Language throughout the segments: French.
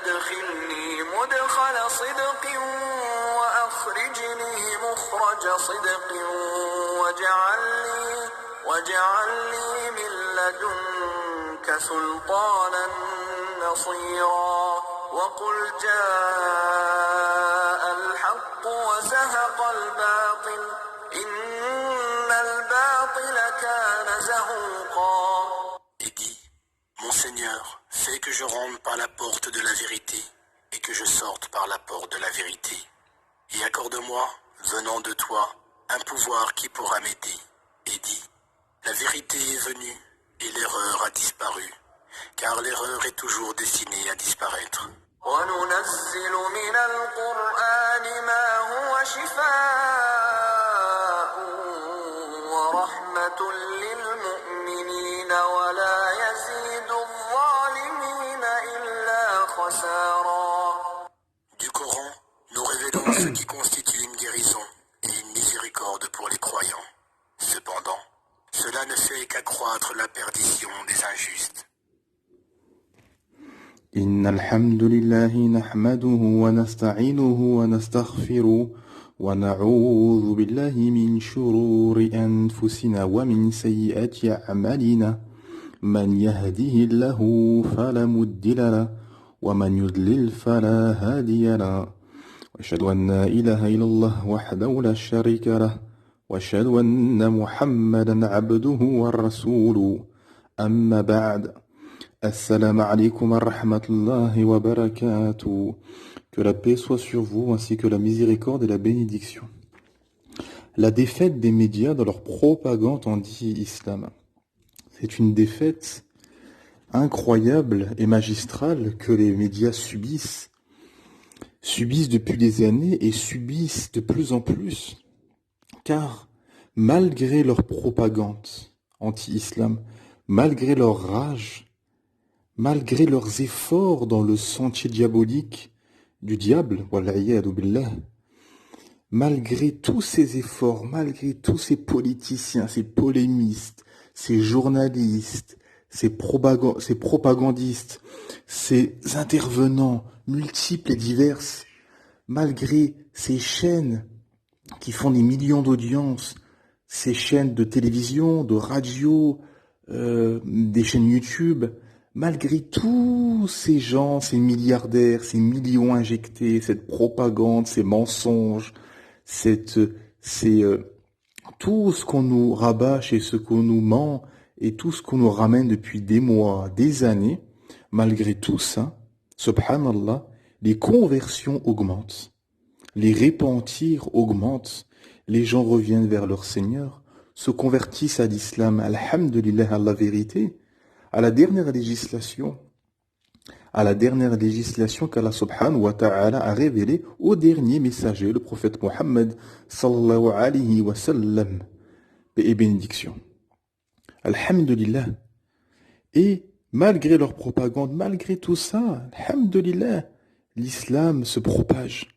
وأدخلني مدخل صدق وأخرجني مخرج صدق واجعل لي من لدنك سلطانا نصيرا وقل جاء الحق وزهق الباطل إن الباطل كان زهوقا. Et dit, mon Seigneur, fais que je rentre par la porte de la vérité et que je sorte par la porte de la vérité. Et accorde-moi, venant de toi, un pouvoir qui pourra m'aider. Et dit, la vérité est venue et l'erreur a disparu, car l'erreur est toujours destinée à disparaître. وننزل من القرآن ما هو شفاء ورحمة للمؤمنين ولا يزيد الظالمين إلا خسارا. Du Coran, nous révélons ce qui constitue une guérison et une miséricorde pour les croyants. Cependant, cela ne fait qu'accroître la perdition des injustes. إن الحمد لله نحمده ونستعينه ونستغفره ونعوذ بالله من شرور أنفسنا ومن سيئات أعمالنا من يهده الله فلا مضل له ومن يضلل فلا هادي له وأشهد أن لا إله إلا الله وحده لا شريك له وأشهد أن محمدا عبده ورسوله أما بعد. Assalamu alaikum wa rahmatullahi wa barakatuh. Que la paix soit sur vous ainsi que la miséricorde et la bénédiction. La défaite des médias dans leur propagande anti-islam. C'est une défaite incroyable et magistrale que les médias subissent depuis des années et subissent de plus en plus. Car malgré leur propagande anti-islam, malgré leur rage, malgré leurs efforts dans le sentier diabolique du diable, malgré tous ces efforts, malgré tous ces politiciens, ces polémistes, ces journalistes, ces propagandistes, ces intervenants multiples et diverses, malgré ces chaînes qui font des millions d'audiences, ces chaînes de télévision, de radio, des chaînes YouTube, malgré tous ces gens, ces milliardaires, ces millions injectés, cette propagande, ces mensonges, tout ce qu'on nous rabâche et ce qu'on nous ment et tout ce qu'on nous ramène depuis des mois, des années, malgré tout ça, subhanallah, les conversions augmentent, les repentirs augmentent, les gens reviennent vers leur Seigneur, se convertissent à l'islam, alhamdulillah, à la vérité, à la dernière législation qu'Allah subhanahu wa ta'ala a révélée au dernier messager, le prophète Mohammed sallallahu alayhi wa sallam, paix et bénédiction. Alhamdulillah. Et malgré leur propagande, malgré tout ça, alhamdulillah, l'islam se propage.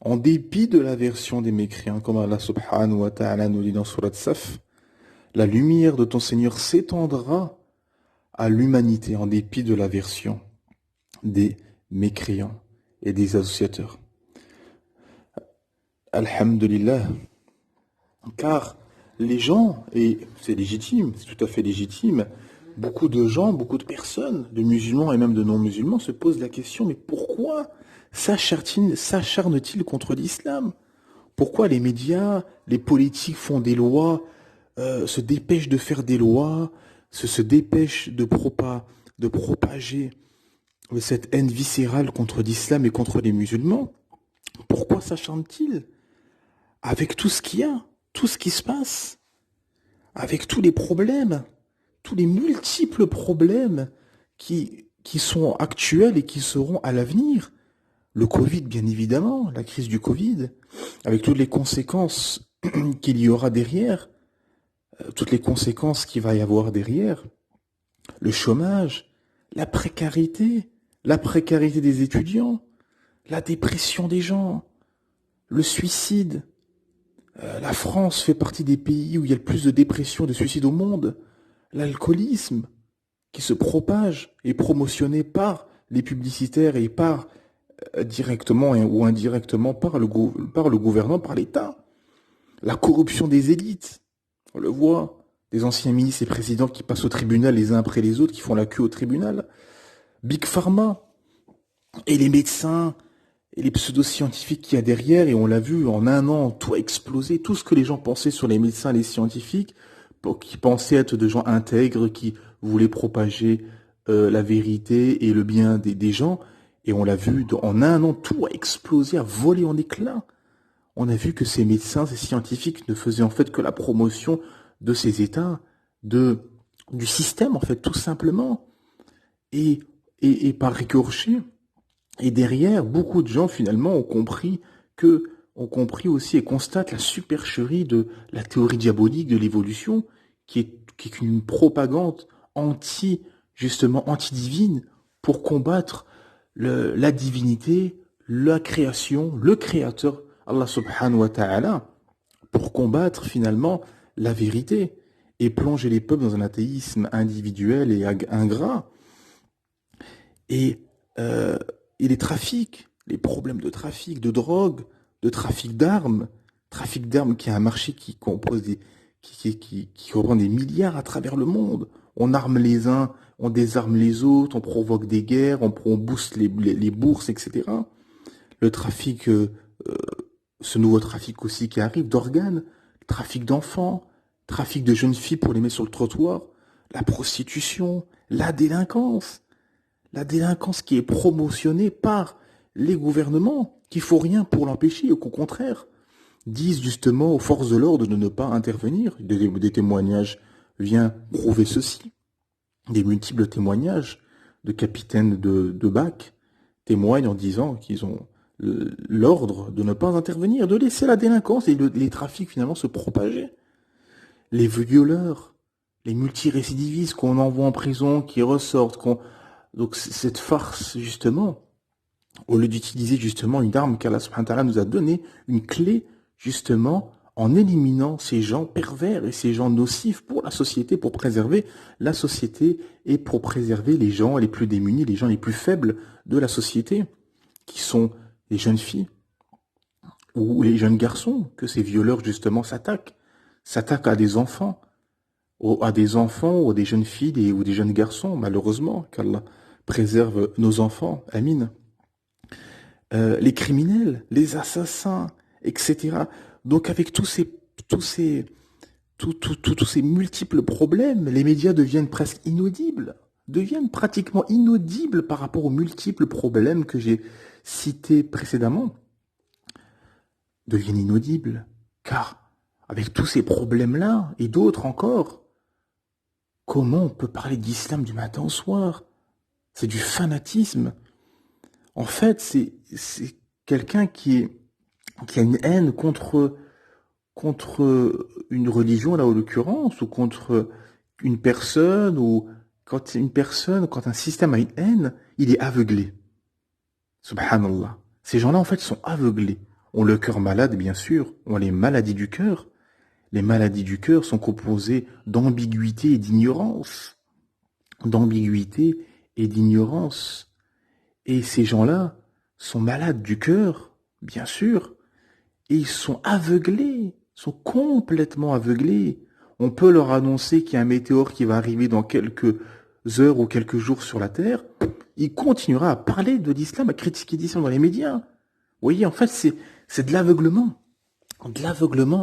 En dépit de l'aversion des mécréants, comme Allah subhanahu wa ta'ala nous dit dans Surat Saf, la lumière de ton Seigneur s'étendra à l'humanité en dépit de l'aversion des mécréants et des associateurs. Alhamdulillah. Car les gens, et c'est légitime, c'est tout à fait légitime, beaucoup de gens, beaucoup de personnes, de musulmans et même de non-musulmans se posent la question, mais pourquoi s'acharnent-ils contre l'islam? Pourquoi les médias, les politiques font des lois, se dépêchent de faire des lois, se dépêchent de propager cette haine viscérale contre l'islam et contre les musulmans? Pourquoi s'acharnent-ils? Avec tout ce qu'il y a, tout ce qui se passe, avec tous les problèmes, tous les multiples problèmes qui sont actuels et qui seront à l'avenir. Le Covid, bien évidemment, la crise du Covid, avec toutes les conséquences qu'il y aura derrière, toutes les conséquences qu'il va y avoir derrière, le chômage, la précarité des étudiants, la dépression des gens, le suicide. La France fait partie des pays où il y a le plus de dépression et de suicide au monde. L'alcoolisme qui se propage est promotionné par les publicitaires et par directement ou indirectement par par le gouvernement, par l'État. La corruption des élites, on le voit, des anciens ministres et présidents qui passent au tribunal les uns après les autres, qui font la queue au tribunal. Big Pharma et les médecins et les pseudo-scientifiques qu'il y a derrière, et on l'a vu, en un an, tout a explosé. Tout ce que les gens pensaient sur les médecins et les scientifiques, qui pensaient être de gens intègres, qui voulaient propager la vérité et le bien des gens, et on l'a vu, en un an, tout a explosé, a volé en éclats. On a vu que ces médecins, ces scientifiques ne faisaient en fait que la promotion de ces États, du système, en fait, tout simplement. Et par ricochet, et derrière, beaucoup de gens, finalement, ont compris aussi et constatent la supercherie de la théorie diabolique de l'évolution, qui est une propagande justement anti-divine, pour combattre la divinité, la création, le créateur, Allah subhanahu wa ta'ala, pour combattre finalement la vérité et plonger les peuples dans un athéisme individuel et ingrat. Et les trafics, les problèmes de trafic, de drogue, de trafic d'armes qui est un marché qui compose qui reprend des milliards à travers le monde. On arme les uns, on désarme les autres, on provoque des guerres, on booste les bourses, etc. Le trafic, ce nouveau trafic aussi qui arrive d'organes, trafic d'enfants, trafic de jeunes filles pour les mettre sur le trottoir, la prostitution, la délinquance qui est promotionnée par les gouvernements, qui font rien pour l'empêcher, ou qu'au contraire, disent justement aux forces de l'ordre de ne pas intervenir. Des témoignages viennent prouver ceci. Des multiples témoignages de capitaines de bac témoignent en disant qu'ils ont l'ordre de ne pas intervenir, de laisser la délinquance et les trafics finalement se propager. Les violeurs, les multirécidivistes qu'on envoie en prison, qui ressortent, donc cette farce justement, au lieu d'utiliser justement une arme qu'Allah subhanahu wa ta'ala nous a donnée, une clé justement, en éliminant ces gens pervers et ces gens nocifs pour la société, pour préserver la société et pour préserver les gens les plus démunis, les gens les plus faibles de la société, qui sont les jeunes filles ou les jeunes garçons, que ces violeurs justement s'attaquent à des enfants, ou à des jeunes filles ou des jeunes garçons, malheureusement, qu'Allah préserve nos enfants, amin. Les criminels, les assassins, etc. Donc avec tous ces multiples problèmes, les médias deviennent presque inaudibles, deviennent pratiquement inaudibles par rapport aux multiples problèmes que j'ai cités précédemment, deviennent inaudibles, car avec tous ces problèmes-là, et d'autres encore, comment on peut parler d'islam du matin au soir? C'est du fanatisme. En fait, c'est quelqu'un qui a une haine contre une religion, là, en l'occurrence, ou contre une personne, ou quand un système a une haine, il est aveuglé. Subhanallah. Ces gens-là, en fait, sont aveuglés. Ont le cœur malade, bien sûr, ont les maladies du cœur. Les maladies du cœur sont composées d'ambiguïté et d'ignorance. D'ambiguïté et d'ignorance. Et ces gens-là sont malades du cœur, bien sûr, et ils sont aveuglés, sont complètement aveuglés. On peut leur annoncer qu'il y a un météore qui va arriver dans quelques heures ou quelques jours sur la Terre. Il continuera à parler de l'islam, à critiquer l'islam dans les médias. Vous voyez, en fait, c'est de l'aveuglement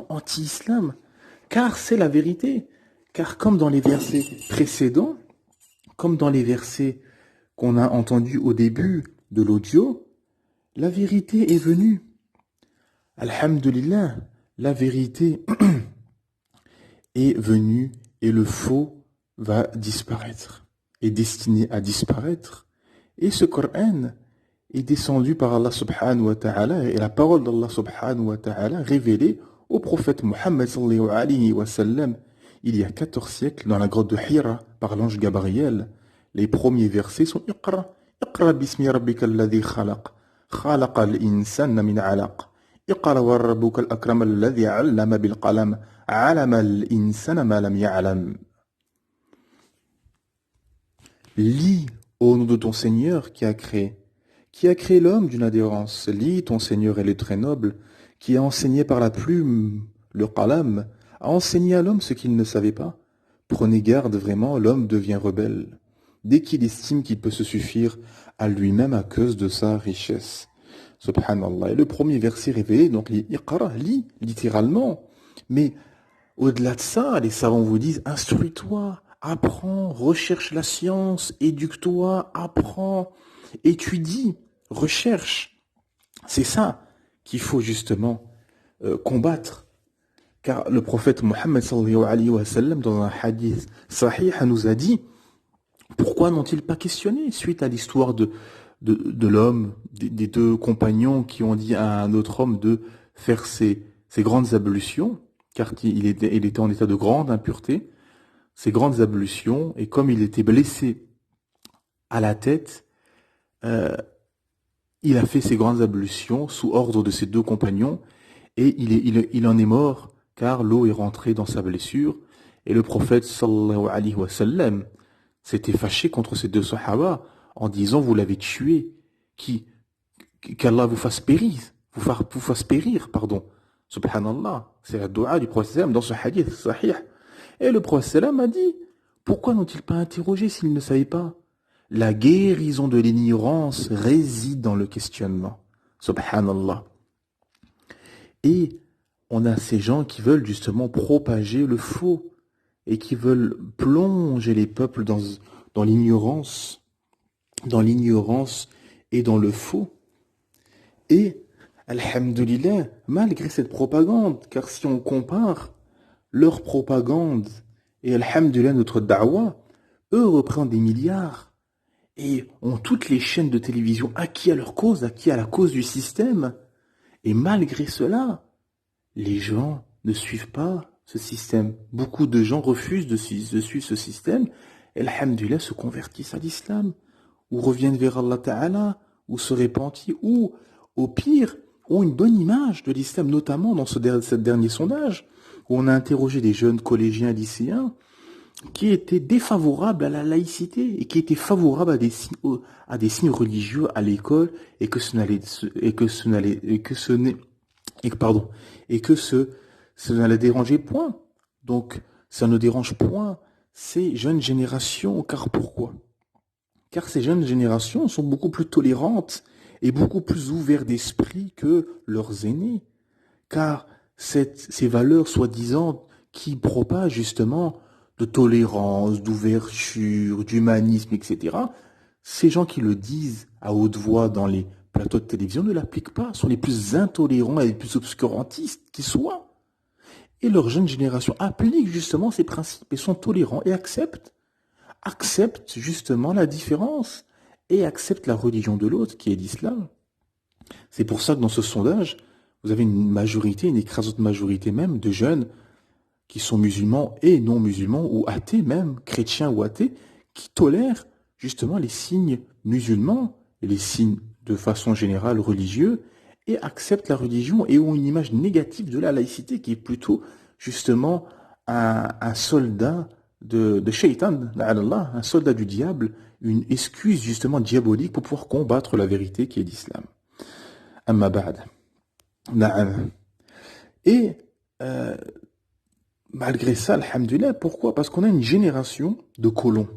anti-islam, car c'est la vérité. Car comme dans les versets précédents, comme dans les versets qu'on a entendus au début de l'audio, la vérité est venue. Alhamdulillah, la vérité est venue et le faux va disparaître, est destiné à disparaître. Et ce Coran est descendu par Allah subhanahu wa ta'ala, et la parole d'Allah subhanahu wa ta'ala révélée au prophète Muhammad sallallahu alayhi wa sallam il y a 14 siècles dans la grotte de Hira par l'ange Gabriel. Les premiers versets sont Iqra, Iqra bismi rabbika alladhi khalaq, khalaqa al-insana min alaq, Iqra wa rabbuka al-akram alladhi 'allama bil qalam, 'allama al-insana ma lam ya'lam. Lis Au nom de ton Seigneur qui a créé l'homme d'une adhérence. Lis, ton Seigneur, elle est très noble, qui a enseigné par la plume, le qalam, a enseigné à l'homme ce qu'il ne savait pas. Prenez garde, vraiment, l'homme devient rebelle, dès qu'il estime qu'il peut se suffire à lui-même à cause de sa richesse. Subhanallah. Et le premier verset révélé, donc, Iqra, lis, littéralement. Mais au-delà de ça, les savants vous disent, instruis-toi, apprends, recherche la science, éduque-toi, apprends, étudie, recherche. C'est ça qu'il faut justement combattre. Car le prophète Mohammed sallallahu alayhi wa sallam, dans un hadith sahih, nous a dit, pourquoi n'ont-ils pas questionné suite à l'histoire de l'homme, des deux compagnons qui ont dit à un autre homme de faire ces grandes ablutions, car il était en état de grande impureté, ces grandes ablutions, et comme il était blessé à la tête, il a fait ces grandes ablutions sous ordre de ses deux compagnons, et il en est mort, car l'eau est rentrée dans sa blessure, et le prophète sallallahu alayhi wa sallam s'était fâché contre ces deux sahaba en disant, vous l'avez tué, qu'Allah vous fasse périr, vous fasse périr, pardon. Subhanallah, c'est la dua du prophète sallam dans ce hadith sahih. Et le prophète sallam a dit, pourquoi n'ont-ils pas interrogé s'ils ne savaient pas? La guérison de l'ignorance réside dans le questionnement. Subhanallah. Et on a ces gens qui veulent justement propager le faux et qui veulent plonger les peuples dans l'ignorance et dans le faux. Et, alhamdulillah, malgré cette propagande, car si on compare leur propagande et, alhamdulillah, notre da'wah, eux représentent des milliards et ont toutes les chaînes de télévision acquis à leur cause, acquis à la cause du système. Et malgré cela, les gens ne suivent pas ce système. Beaucoup de gens refusent de suivre ce système et, alhamdulillah, se convertissent à l'islam, ou reviennent vers Allah Ta'ala, ou se repentent, ou, au pire, ont une bonne image de l'islam, notamment dans ce dernier sondage, où on a interrogé des jeunes collégiens et lycéens qui étaient défavorables à la laïcité et qui étaient favorables à des signes religieux à l'école et que ce n'allait déranger point. Donc, ça ne dérange point ces jeunes générations. Car pourquoi? Car ces jeunes générations sont beaucoup plus tolérantes et beaucoup plus ouvertes d'esprit que leurs aînés. Car ces valeurs soi-disant qui propagent justement de tolérance, d'ouverture, d'humanisme, etc., ces gens qui le disent à haute voix dans les plateaux de télévision ne l'appliquent pas, sont les plus intolérants et les plus obscurantistes qui soient. Et leur jeune génération applique justement ces principes et sont tolérants et acceptent justement la différence et acceptent la religion de l'autre qui est l'islam. C'est pour ça que dans ce sondage, vous avez une majorité, une écrasante majorité même de jeunes qui sont musulmans et non musulmans, ou athées même, chrétiens ou athées, qui tolèrent justement les signes musulmans et les signes de façon générale religieux, et acceptent la religion et ont une image négative de la laïcité qui est plutôt justement un soldat de shaitan, un soldat du diable, une excuse justement diabolique pour pouvoir combattre la vérité qui est l'islam. Amma ba'd. Na'am. Et malgré ça, alhamdulillah, pourquoi? Parce qu'on a une génération de colons.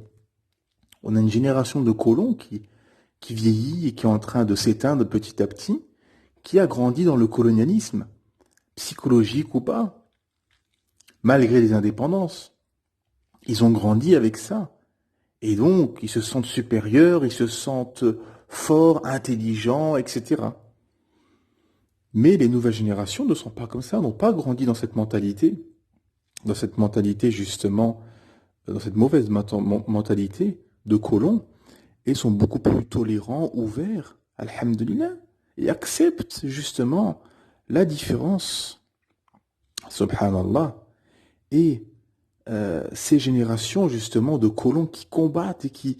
On a une génération de colons qui vieillit et qui est en train de s'éteindre petit à petit, qui a grandi dans le colonialisme, psychologique ou pas, malgré les indépendances. Ils ont grandi avec ça. Et donc, ils se sentent supérieurs, ils se sentent forts, intelligents, etc. Mais les nouvelles générations ne sont pas comme ça, n'ont pas grandi dans cette mentalité justement, dans cette mauvaise mentalité de colons, et sont beaucoup plus tolérants, ouverts, alhamdulillah, et acceptent justement la différence, subhanallah, et ces générations justement de colons qui combattent et qui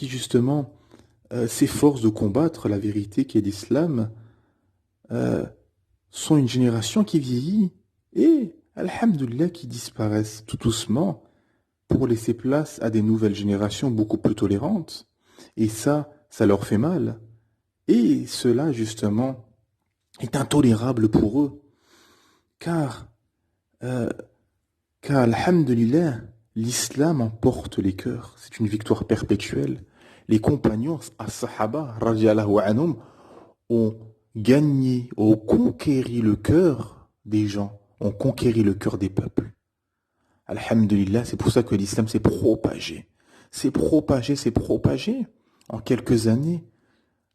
justement s'efforcent de combattre la vérité qui est l'islam, sont une génération qui vieillit et, alhamdulillah, qui disparaissent tout doucement pour laisser place à des nouvelles générations beaucoup plus tolérantes. Et ça leur fait mal. Et cela, justement, est intolérable pour eux. Car, euh, car, alhamdulillah, l'islam emporte les cœurs. C'est une victoire perpétuelle. Les compagnons, as-sahaba, radiallahu anhum, ont gagné, ont conquéri le cœur des gens, ont conquéri le cœur des peuples. Alhamdulillah, c'est pour ça que l'islam s'est propagé. S'est propagé, s'est propagé en quelques années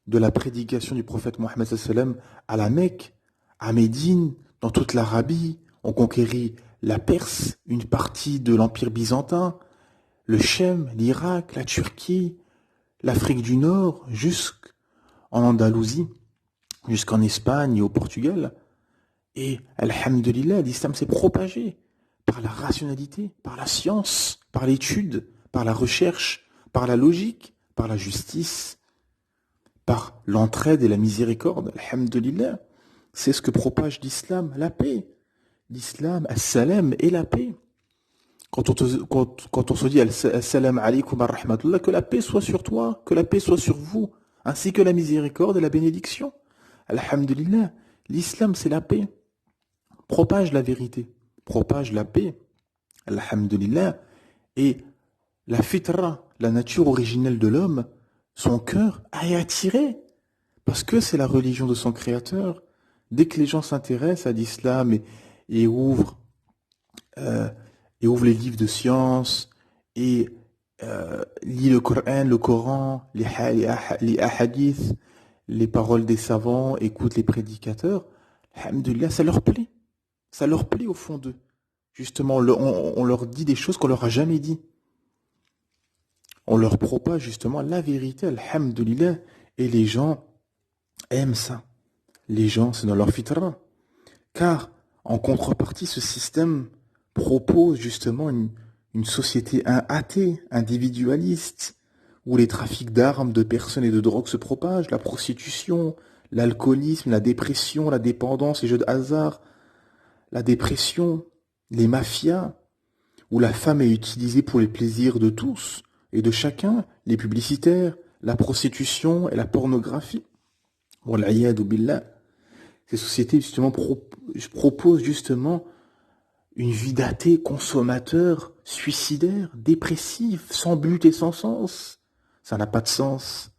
de la prédication du prophète Mohammed sallam à la Mecque, à Médine, dans toute l'Arabie. On conquérit la Perse, une partie de l'Empire byzantin, le Chem, l'Irak, la Turquie, l'Afrique du Nord, jusqu'en Andalousie, jusqu'en Espagne et au Portugal. Et, alhamdulillah, l'islam s'est propagé par la rationalité, par la science, par l'étude, par la recherche, par la logique, par la justice, par l'entraide et la miséricorde. Alhamdulillah, c'est ce que propage l'islam, la paix. L'islam, as-salam et la paix. Quand on se dit as-salam alaykum wa rahmatullah, que la paix soit sur toi, que la paix soit sur vous, ainsi que la miséricorde et la bénédiction. Alhamdulillah, l'islam c'est la paix. Propage la vérité, propage la paix. Alhamdulillah. Et la fitra, la nature originelle de l'homme, son cœur est attiré. Parce que c'est la religion de son créateur. Dès que les gens s'intéressent à l'islam et ouvrent les livres de science et lit le Coran, les hadiths, les paroles des savants, écoute les prédicateurs, alhamdulillah, ça leur plaît. Ça leur plaît au fond d'eux. Justement, on leur dit des choses qu'on leur a jamais dit. On leur propage justement la vérité, alhamdulillah, et les gens aiment ça. Les gens, c'est dans leur fitra. Car, en contrepartie, ce système propose justement une société athée, individualiste, où les trafics d'armes, de personnes et de drogue se propagent, la prostitution, l'alcoolisme, la dépression, la dépendance, les jeux de hasard, la dépression, les mafias, où la femme est utilisée pour les plaisirs de tous et de chacun, les publicitaires, la prostitution et la pornographie. Wal'iyadu billah. Ces sociétés justement proposent justement une vie d'athée, consommateur, suicidaire, dépressif, sans but et sans sens. Ça n'a pas de sens.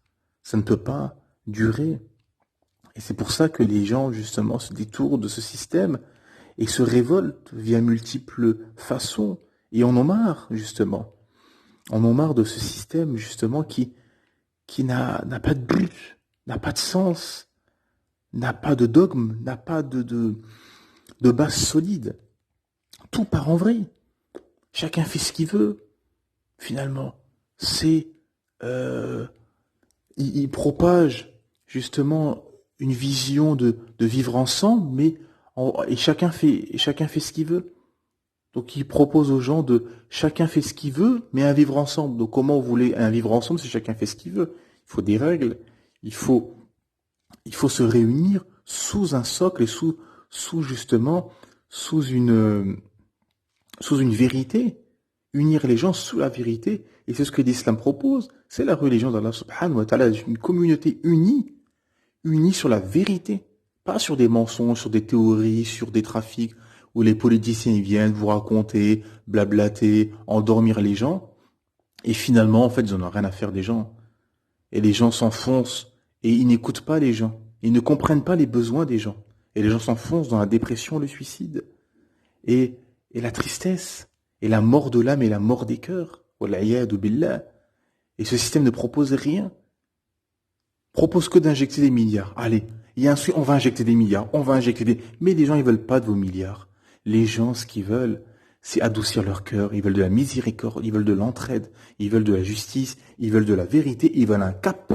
Ça ne peut pas durer. Et c'est pour ça que les gens justement se détournent de ce système et se révoltent via multiples façons. Et en ont marre, justement. En ont marre de ce système, justement, qui n'a pas de but, n'a pas de sens, n'a pas de dogme, n'a pas de base solide. Tout part en vrille. Chacun fait ce qu'il veut, finalement. Il propage, justement, une vision de vivre ensemble, et chacun fait ce qu'il veut. Donc il propose aux gens de chacun fait ce qu'il veut, mais un vivre ensemble. Donc comment vous voulez un vivre ensemble si chacun fait ce qu'il veut? Il faut des règles, il faut se réunir sous un socle et sous une vérité. Unir les gens sous la vérité. Et c'est ce que l'islam propose. C'est la religion d'Allah subhanahu wa ta'ala, une communauté unie sur la vérité. Pas sur des mensonges, sur des théories, sur des trafics, où les politiciens viennent vous raconter, blablater, endormir les gens. Et finalement, en fait, ils n'en ont rien à faire des gens. Et les gens s'enfoncent, et ils n'écoutent pas les gens. Ils ne comprennent pas les besoins des gens. Et les gens s'enfoncent dans la dépression, le suicide. Et la tristesse, et la mort de l'âme et la mort des cœurs. Wal'iyadu billah. Et ce système ne propose rien. Propose que d'injecter des milliards. Allez, il y a un truc, on va injecter des milliards, Mais les gens, ils veulent pas de vos milliards. Les gens, ce qu'ils veulent, c'est adoucir leur cœur. Ils veulent de la miséricorde, ils veulent de l'entraide, ils veulent de la justice, ils veulent de la vérité, ils veulent un cap.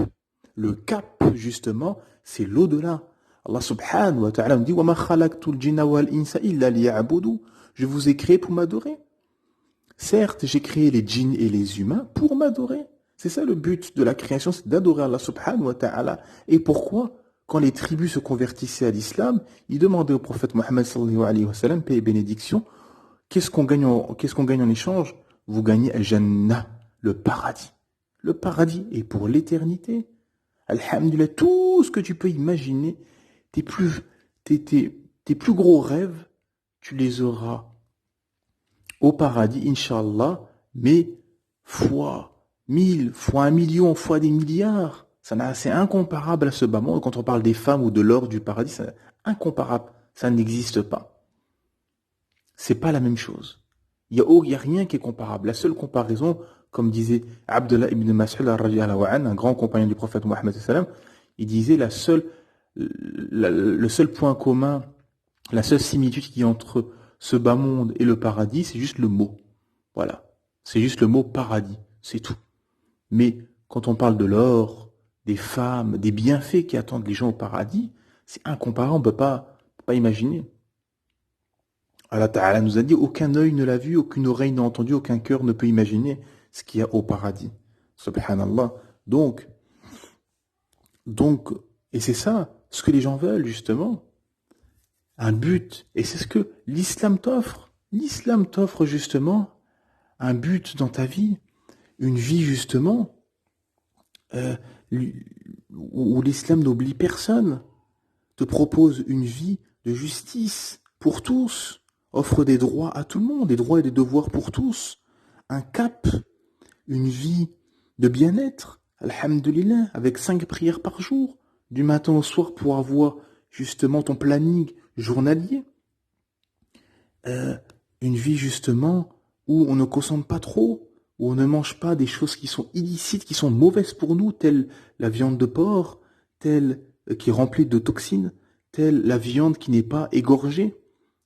Le cap, justement, c'est l'au-delà. Allah subhanahu wa ta'ala nous dit « Wa ma khalaqtul jinna wal insa illa liya'budu » Je vous ai créé pour m'adorer. Certes, j'ai créé les djinns et les humains pour m'adorer. C'est ça le but de la création, c'est d'adorer Allah subhanahu wa ta'ala. Et pourquoi, quand les tribus se convertissaient à l'islam, ils demandaient au prophète Mohammed sallallahu alayhi wa sallam, paix et bénédiction, qu'est-ce qu'on gagne en échange? vous gagnez al-Jannah, le paradis. Le paradis est pour l'éternité. Alhamdulillah, tout ce que tu peux imaginer, tes plus gros rêves, tu les auras au paradis, Inch'Allah, mais fois 1000, fois 1 million, fois des milliards. C'est incomparable à ce bas monde. Quand on parle des femmes ou de l'or du paradis, c'est incomparable. Ça n'existe pas. C'est pas la même chose. Il y a rien qui est comparable. La seule comparaison, comme disait Abdullah ibn Mas'ud, un grand compagnon du prophète Mohammed, il disait le seul point commun, la seule similitude qu'il y a entre ce bas monde et le paradis, c'est juste le mot. Voilà. C'est juste le mot paradis. C'est tout. Mais quand on parle de l'or, des femmes, des bienfaits qui attendent les gens au paradis, c'est incomparable, on ne peut pas imaginer. Allah Ta'ala nous a dit, aucun œil ne l'a vu, aucune oreille n'a entendu, aucun cœur ne peut imaginer ce qu'il y a au paradis. Subhanallah. Donc, et c'est ça, ce que les gens veulent, justement. Un but. Et c'est ce que l'islam t'offre. L'islam t'offre, justement, un but dans ta vie. Une vie, justement, où l'islam n'oublie personne. Te propose une vie de justice pour tous. Offre des droits à tout le monde, des droits et des devoirs pour tous. Un cap, une vie de bien-être, alhamdulillah, avec 5 prières par jour, du matin au soir pour avoir justement ton planning journalier. Une vie justement où on ne consomme pas trop, où on ne mange pas des choses qui sont illicites, qui sont mauvaises pour nous, telle la viande de porc, telle qui est remplie de toxines, telle la viande qui n'est pas égorgée,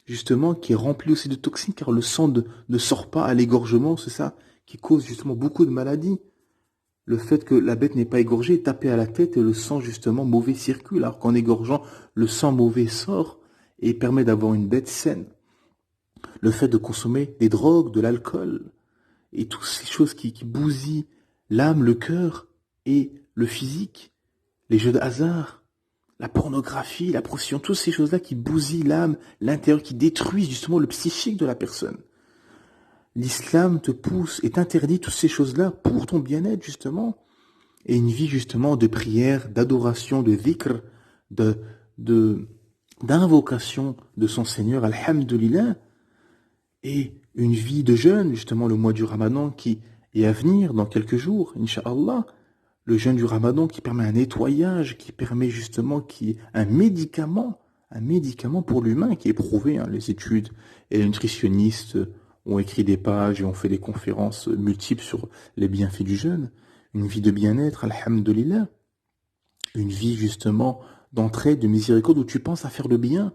justement, qui est remplie aussi de toxines, car le sang ne sort pas à l'égorgement, c'est ça qui cause justement beaucoup de maladies. Le fait que la bête n'est pas égorgée est tapé à la tête et le sang justement mauvais circule, alors qu'en égorgeant, le sang mauvais sort et permet d'avoir une bête saine. Le fait de consommer des drogues, de l'alcool, et toutes ces choses qui bousillent l'âme, le cœur et le physique, les jeux de hasard, la pornographie, la prostitution, toutes ces choses-là qui bousillent l'âme, l'intérieur, qui détruisent justement le psychique de la personne. L'islam te pousse et t'interdit toutes ces choses-là pour ton bien-être, justement. Et une vie, justement, de prière, d'adoration, de dhikr, d'invocation de son Seigneur, alhamdulillah. Et une vie de jeûne, justement, le mois du Ramadan qui est à venir dans quelques jours, Inch'Allah. Le jeûne du Ramadan qui permet un nettoyage, qui permet justement un médicament pour l'humain qui est prouvé. Les études et les nutritionnistes ont écrit des pages et ont fait des conférences multiples sur les bienfaits du jeûne. Une vie de bien-être, alhamdulillah. Une vie justement d'entraide, de miséricorde où tu penses à faire le bien.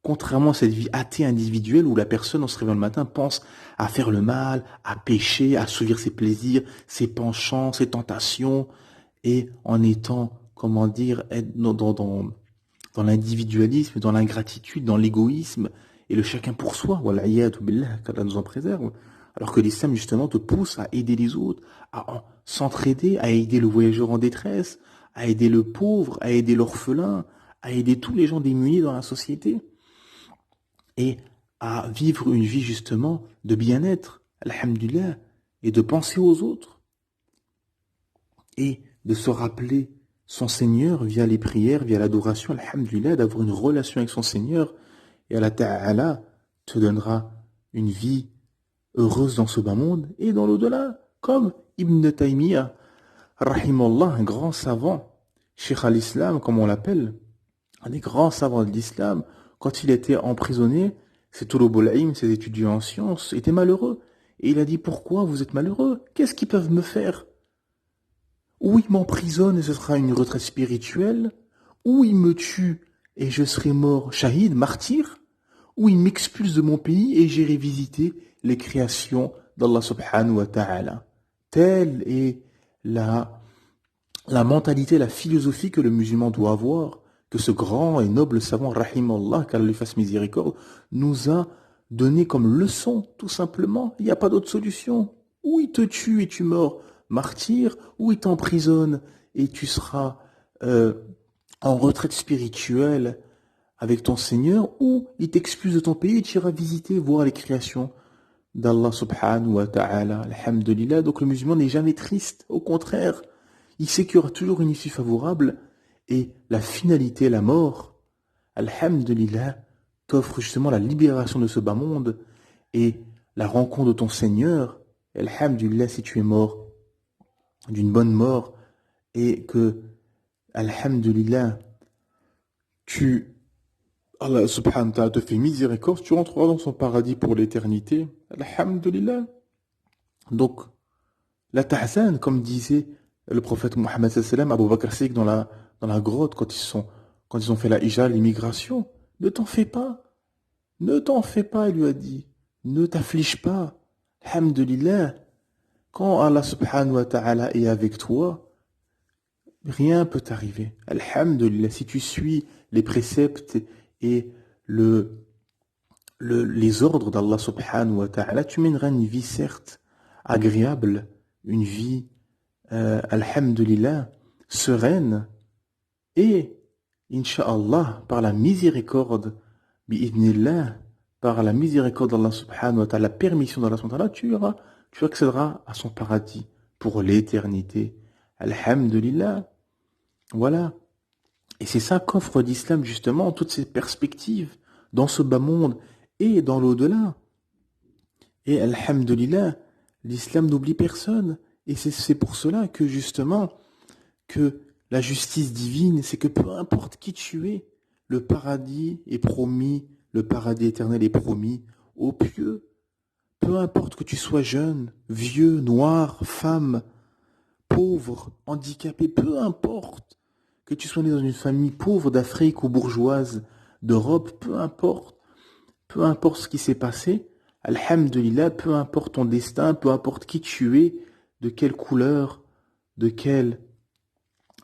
Contrairement à cette vie athée individuelle où la personne, en se réveillant le matin, pense à faire le mal, à pécher, à assouvir ses plaisirs, ses penchants, ses tentations, et en étant, dans l'individualisme, dans l'ingratitude, dans l'égoïsme, et le chacun pour soi, wal'iyadu billah, qu'Allah nous en préserve. Alors que l'islam, justement, te pousse à aider les autres, à s'entraider, à aider le voyageur en détresse, à aider le pauvre, à aider l'orphelin, à aider tous les gens démunis dans la société. Et à vivre une vie justement de bien-être, alhamdulillah, et de penser aux autres. Et de se rappeler son Seigneur via les prières, via l'adoration, alhamdulillah, d'avoir une relation avec son Seigneur. Et Allah Ta'ala te donnera une vie heureuse dans ce bas monde et dans l'au-delà. Comme Ibn Taymiyyah, rahimallah, un grand savant, Cheikh al-Islam, comme on l'appelle, un des grands savants de l'islam, quand il était emprisonné, ses Tulubul Ilm, ses étudiants en sciences, étaient malheureux. Et il a dit, pourquoi vous êtes malheureux? Qu'est-ce qu'ils peuvent me faire? Ou ils m'emprisonnent et ce sera une retraite spirituelle, ou ils me tuent et je serai mort shahid, martyr, ou ils m'expulsent de mon pays et j'irai visiter les créations d'Allah subhanahu wa ta'ala. Telle est la mentalité, la philosophie que le musulman doit avoir, que ce grand et noble savant, rahimallah, qu'Allah lui fasse miséricorde, nous a donné comme leçon, tout simplement. Il n'y a pas d'autre solution. Ou il te tue et tu meurs martyr, ou il t'emprisonne et tu seras en retraite spirituelle avec ton Seigneur, ou il t'expulse de ton pays et tu iras visiter, voir les créations d'Allah subhanahu wa ta'ala. Alhamdulillah. Donc le musulman n'est jamais triste. Au contraire, il sait qu'il y aura toujours une issue favorable et la finalité, la mort, alhamdulillah, t'offre justement la libération de ce bas monde et la rencontre de ton Seigneur. Alhamdulillah, si tu es mort d'une bonne mort et que, alhamdulillah, Allah subhanahu wa ta'ala te fait miséricorde, tu rentreras dans son paradis pour l'éternité. Alhamdulillah. Donc, la tahzan, comme disait le prophète Mohammed sallallahu alayhi wa sallam, Abu Bakr Siddiq dans la grotte, quand ils ont fait la hijra, l'immigration, ne t'en fais pas. Ne t'en fais pas, il lui a dit. Ne t'afflige pas. Alhamdulillah. Quand Allah subhanahu wa ta'ala est avec toi, rien peut t'arriver. Alhamdulillah. Si tu suis les préceptes et les ordres d'Allah subhanahu wa ta'ala, tu mèneras une vie certes agréable, une vie, alhamdulillah, sereine, et, incha'Allah, par la miséricorde, bi'idnillah, par la miséricorde d'Allah subhanahu wa ta'ala, la permission d'Allah subhanahu wa ta'ala, tu accéderas à son paradis pour l'éternité. Alhamdulillah. Voilà. Et c'est ça qu'offre l'islam, justement, toutes ces perspectives dans ce bas monde et dans l'au-delà. Et alhamdulillah, l'islam n'oublie personne. Et c'est pour cela que, justement, que la justice divine, c'est que peu importe qui tu es, le paradis est promis, le paradis éternel est promis aux pieux. Peu importe que tu sois jeune, vieux, noir, femme, pauvre, handicapé, peu importe que tu sois né dans une famille pauvre d'Afrique ou bourgeoise d'Europe, peu importe ce qui s'est passé, alhamdulillah, peu importe ton destin, peu importe qui tu es, de quelle couleur, de quelle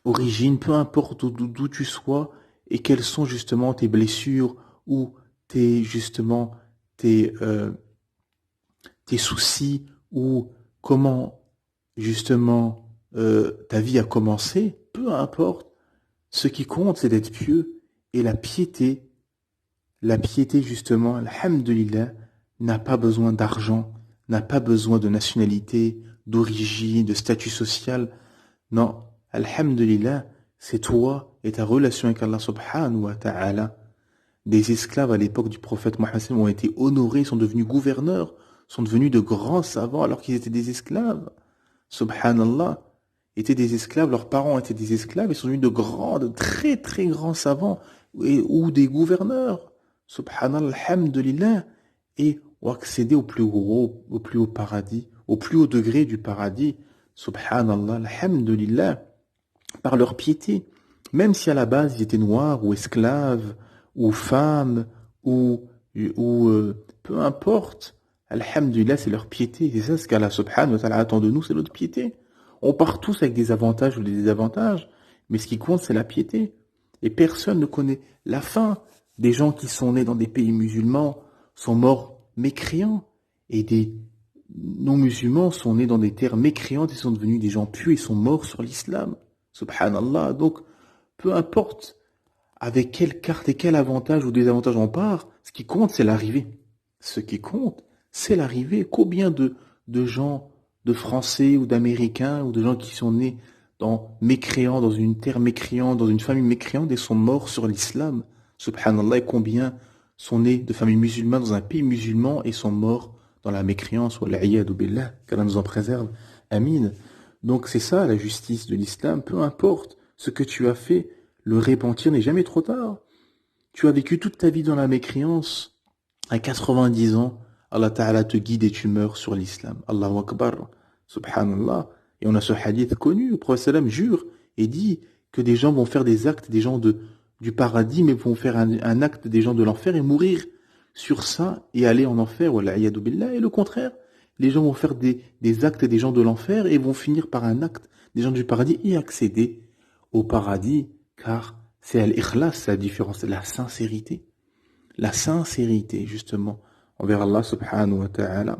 origine, peu importe d'où tu sois et quelles sont justement tes blessures ou tes soucis ou comment justement ta vie a commencé, peu importe. Ce qui compte, c'est d'être pieux et la piété justement, alhamdulillah, n'a pas besoin d'argent, n'a pas besoin de nationalité, d'origine, de statut social. Non, alhamdulillah, c'est toi et ta relation avec Allah subhanahu wa ta'ala. Des esclaves à l'époque du prophète Mohammed ont été honorés, sont devenus gouverneurs, sont devenus de grands savants alors qu'ils étaient des esclaves. Subhanallah, étaient des esclaves, leurs parents étaient des esclaves et sont devenus de très très grands savants ou des gouverneurs. Subhanallah, alhamdulillah, et ont accédé au plus haut paradis, au plus haut degré du paradis. Subhanallah, alhamdulillah, par leur piété. Même si à la base ils étaient noirs ou esclaves, ou femmes, ou peu importe, alhamdulillah, c'est leur piété. C'est ça ce qu'Allah subhanahu wa ta'ala attend de nous, c'est notre piété. On part tous avec des avantages ou des désavantages, mais ce qui compte, c'est la piété. Et personne ne connaît la fin. Des gens qui sont nés dans des pays musulmans sont morts mécréants, et des non-musulmans sont nés dans des terres mécréantes et sont devenus des gens pieux et sont morts sur l'islam. Subhanallah. Donc, peu importe avec quelle carte et quel avantage ou désavantage on part, ce qui compte, c'est l'arrivée. Ce qui compte, c'est l'arrivée. Combien de gens, de Français ou d'Américains ou de gens qui sont nés mécréants, dans une terre mécréante, dans une famille mécréante et sont morts sur l'islam. Subhanallah, et combien sont nés de familles musulmanes dans un pays musulman et sont morts dans la mécréance, wa l'a'iyadu billah, qu'Allah nous en préserve. Amin. Donc c'est ça la justice de l'islam, peu importe ce que tu as fait, le repentir n'est jamais trop tard. Tu as vécu toute ta vie dans la mécréance, à 90 ans, Allah Ta'ala te guide et tu meurs sur l'islam. Allahu Akbar, subhanallah. Et on a ce hadith connu, le prophète sallam jure et dit que des gens vont faire des actes, des gens du paradis, mais vont faire un acte des gens de l'enfer et mourir sur ça et aller en enfer, wala'iyadu billah. Et le contraire, les gens vont faire des actes des gens de l'enfer et vont finir par un acte des gens du paradis et accéder au paradis, car c'est al-ikhlas, la différence, c'est la sincérité. La sincérité, justement, envers Allah subhanahu wa ta'ala.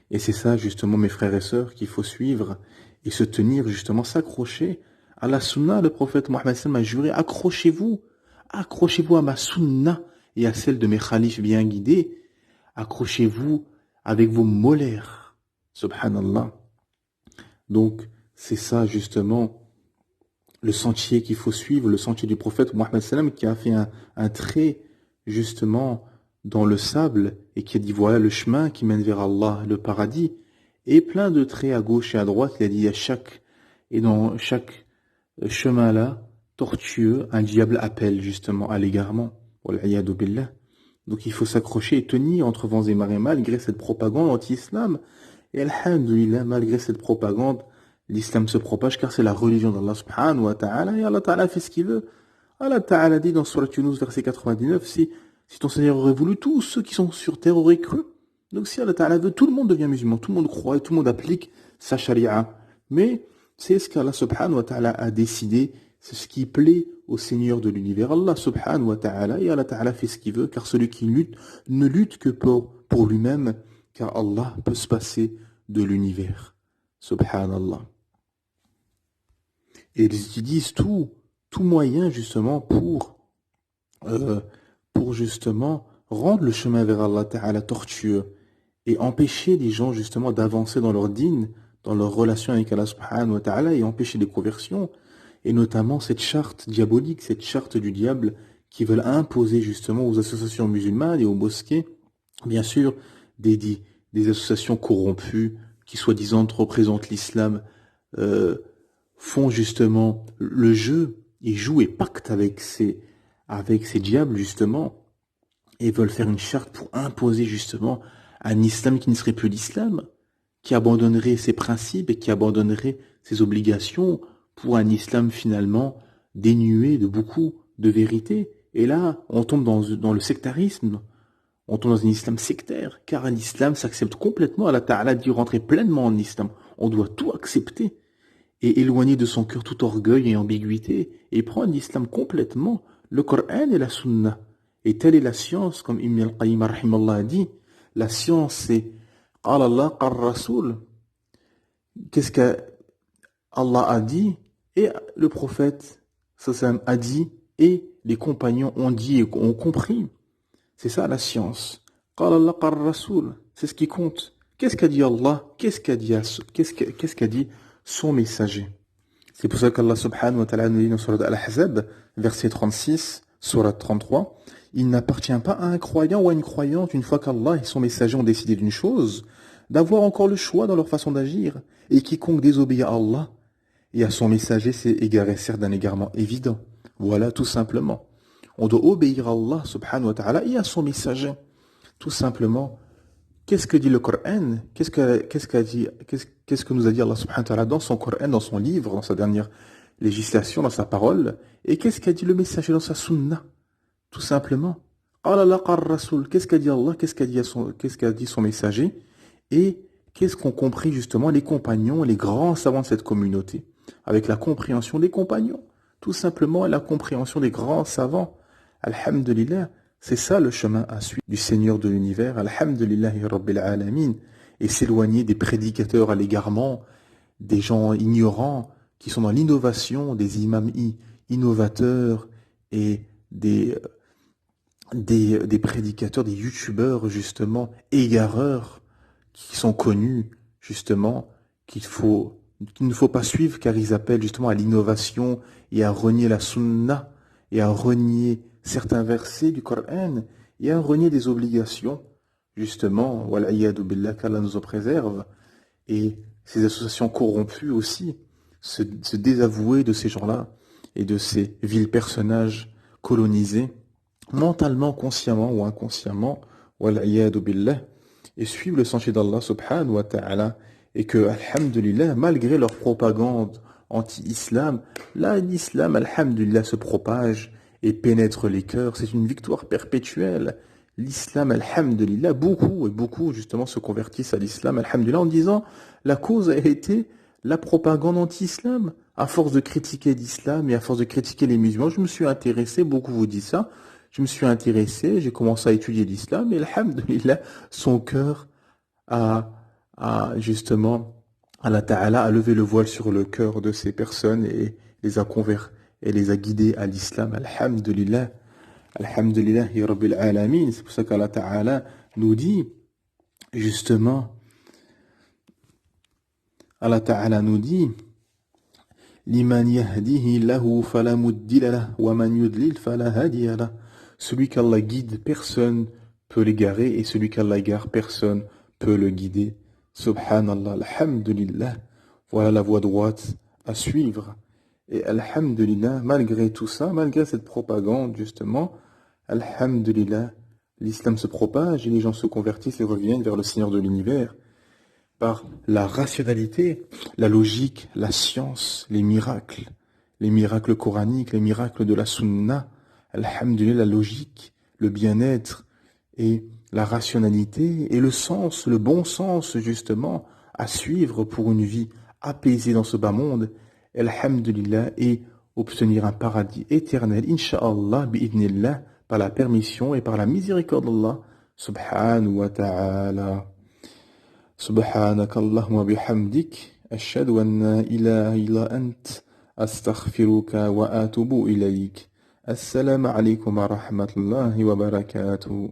Et c'est ça, justement, mes frères et sœurs, qu'il faut suivre et se tenir, justement, s'accrocher à la sunna. Le prophète Mohammed sallam a juré, accrochez-vous à ma sunna et à celle de mes khalifes bien guidés. Accrochez-vous avec vos molaires. Subhanallah. Donc, c'est ça justement le sentier qu'il faut suivre, le sentier du prophète Mohammed sallam qui a fait un trait justement dans le sable et qui a dit voilà le chemin qui mène vers Allah, le paradis, et plein de traits à gauche et à droite. Il a dit dans chaque chemin là, tortueux, un diable appelle justement à l'égarement. Wal'iyadu billah. Donc il faut s'accrocher et tenir entre vents et marées malgré cette propagande anti-islam. Et alhamdulillah, malgré cette propagande, l'islam se propage car c'est la religion d'Allah subhanahu wa ta'ala et Allah ta'ala fait ce qu'il veut. Allah ta'ala dit dans Surat Yunus verset 99, si ton Seigneur aurait voulu, tous ceux qui sont sur terre auraient cru. Donc si Allah ta'ala veut, tout le monde devient musulman, tout le monde croit et tout le monde applique sa charia. Mais c'est ce qu'Allah subhanahu wa ta'ala a décidé, c'est ce qui plaît au Seigneur de l'univers, Allah subhanahu wa ta'ala, et Allah ta'ala fait ce qu'il veut, car celui qui lutte ne lutte que pour lui-même, car Allah peut se passer de l'univers. Subhanallah. Et ils utilisent tout moyen justement pour justement rendre le chemin vers Allah ta'ala tortueux et empêcher les gens justement d'avancer dans leur dîn, dans leur relation avec Allah subhanahu wa ta'ala et empêcher des conversions. Et notamment cette charte diabolique, cette charte du diable qui veulent imposer justement aux associations musulmanes et aux mosquées, bien sûr, des associations corrompues qui soi-disant représentent l'islam, font justement le jeu, ils jouent et pactent avec ces diables justement, et veulent faire une charte pour imposer justement un islam qui ne serait plus l'islam, qui abandonnerait ses principes et qui abandonnerait ses obligations, pour un islam finalement dénué de beaucoup de vérité. Et là, on tombe dans le sectarisme, on tombe dans un islam sectaire, car l'islam s'accepte complètement. Allah Ta'ala dit rentrer pleinement en islam. On doit tout accepter et éloigner de son cœur tout orgueil et ambiguïté et prendre l'islam complètement, le Coran et la Sunna. Et telle est la science, comme Ibn al-Qayyim rahimallah a dit. La science, c'est Qala Allah, Qala Rasoul. Qu'est-ce qu'Allah a dit et le prophète sallam a dit et les compagnons ont dit et ont compris. C'est ça la science. Qala Allah, Qala Rasoul. C'est ce qui compte. Qu'est-ce qu'a dit Allah? Qu'est-ce qu'a dit son messager? C'est pour ça qu'Allah subhanahu wa ta'ala nous dit dans Surat Al-Ahzab, verset 36, Surat 33, il n'appartient pas à un croyant ou à une croyante, une fois qu'Allah et son messager ont décidé d'une chose, d'avoir encore le choix dans leur façon d'agir. Et quiconque désobéit à Allah et à son messager s'est égaré certes d'un égarement évident. Voilà tout simplement. On doit obéir à Allah subhanahu wa ta'ala et à son messager. Tout simplement. Qu'est-ce que dit le Coran? Qu'est-ce que nous a dit Allah subhanahu wa ta'ala dans son Coran, dans son livre, dans sa dernière législation, dans sa parole? Et qu'est-ce qu'a dit le messager dans sa sunna? Tout simplement. Qu'est-ce qu'a dit Allah? Qu'est-ce qu'a dit son messager? Et qu'est-ce qu'ont compris justement les compagnons, les grands savants de cette communauté? Avec la compréhension des compagnons. Tout simplement la compréhension des grands savants. Alhamdulillah. C'est ça le chemin à suivre du Seigneur de l'univers, alhamdulillahi rabbil alamin, et s'éloigner des prédicateurs à l'égarement, des gens ignorants qui sont dans l'innovation, des imams innovateurs et des prédicateurs, des youtubeurs justement égareurs qui sont connus justement qu'il ne faut pas suivre car ils appellent justement à l'innovation et à renier la sunna et à renier certains versets du Coran et à renier des obligations, justement, wal'iyadu billah, qu'Allah nous en préserve, et ces associations corrompues aussi, se désavouer de ces gens-là et de ces vils personnages colonisés, mentalement, consciemment ou inconsciemment, wal'iyadu billah, et suivre le sentier d'Allah subhanahu wa ta'ala, et que, alhamdulillah, malgré leur propagande anti-islam, là, l'islam, alhamdulillah, se propage et pénètre les cœurs. C'est une victoire perpétuelle. L'islam, alhamdulillah, beaucoup justement se convertissent à l'islam, alhamdulillah, en disant la cause a été la propagande anti-islam. À force de critiquer l'islam et à force de critiquer les musulmans, je me suis intéressé, beaucoup vous disent ça, je me suis intéressé, j'ai commencé à étudier l'islam et alhamdulillah, son cœur a justement, Allah Ta'ala a levé le voile sur le cœur de ces personnes et les a convertis et les a guidés à l'islam. Alhamdulillah. Alhamdulillah, ya Rabbil Alamin. C'est pour ça qu'Allah Ta'ala nous dit Justement, Allah Ta'ala nous dit Liman yahdihi lahu fala muddila lah wa man yudlil fala hadiya lah. Celui qu'Allah guide, personne peut l'égarer, et celui qu'Allah égare, personne peut le guider. Subhanallah, alhamdulillah, voilà la voie droite à suivre. Et alhamdulillah, malgré tout ça, malgré cette propagande justement, alhamdulillah, l'islam se propage et les gens se convertissent et reviennent vers le Seigneur de l'univers par la rationalité, la logique, la science, les miracles coraniques, les miracles de la sunna, alhamdulillah, la logique, le bien-être et la rationalité et le sens, le bon sens justement à suivre pour une vie apaisée dans ce bas monde, alhamdulillah, et obtenir un paradis éternel, insha'Allah, bi'idnillah, par la permission et par la miséricorde d'Allah, subhanahu wa ta'ala. سبحانك اللهم وبحمدك أشهد أن لا إله إلا أنت أستغفرك وأتوب إليك السلام عليكم ورحمة الله وبركاته